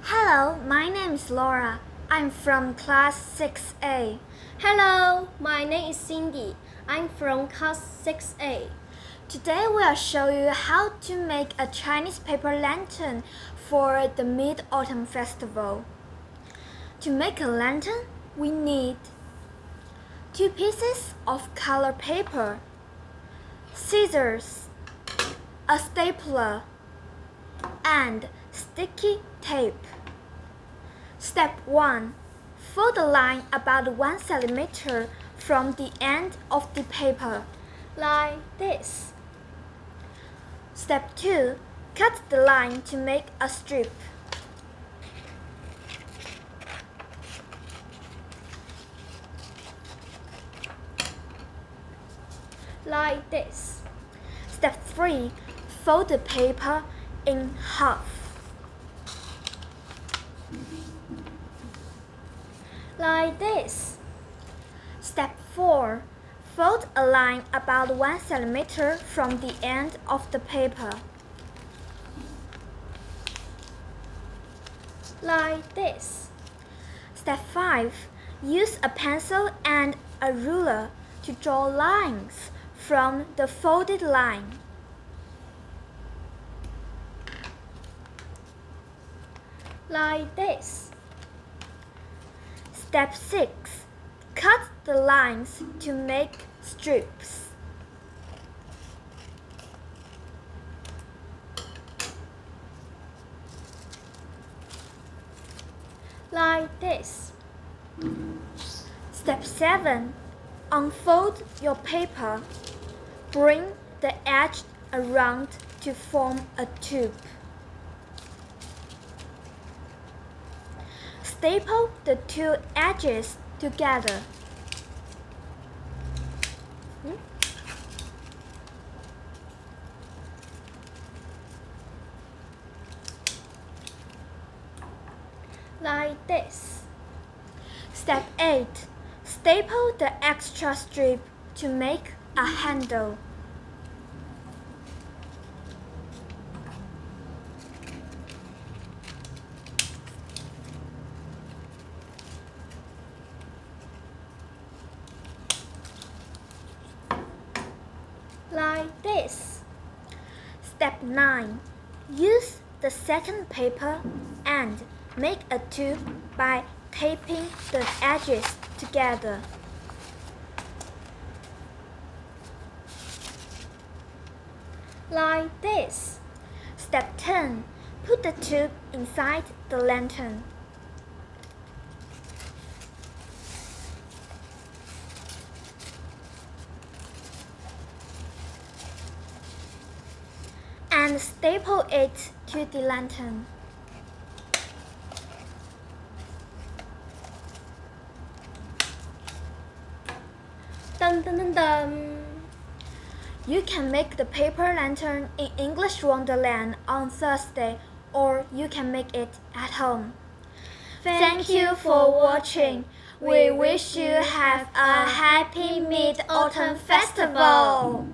Hello, my name is Laura. I'm from class 6A. Hello, my name is Cindy. I'm from class 6A. Today we'll show you how to make a Chinese paper lantern for the Mid-Autumn Festival. To make a lantern, we need 2 pieces of color paper, scissors, a stapler, and sticky tape. Step 1. Fold a line about 1 cm from the end of the paper, Like this. Step 2. Cut the line to make a strip. Like this. Step 3. Fold the paper in half. Like this. Step 4. Fold a line about 1 cm from the end of the paper. Like this. Step 5. Use a pencil and a ruler to draw lines from the folded line. Like this. Step 6. Cut the lines to make strips. Like this. Step 7. Unfold your paper. Bring the edge around to form a tube. Staple the 2 edges together. Like this. Step 8. Staple the extra strip to make a handle. Like this. Step 9. Use the second paper and make a tube by taping the edges together. Like this. Step 10. Put the tube inside the lantern. And staple it to the lantern. Dun dun dun dun. You can make the paper lantern in English Wonderland on Thursday, or you can make it at home. Thank you for watching. We wish you have a happy Mid-Autumn Festival.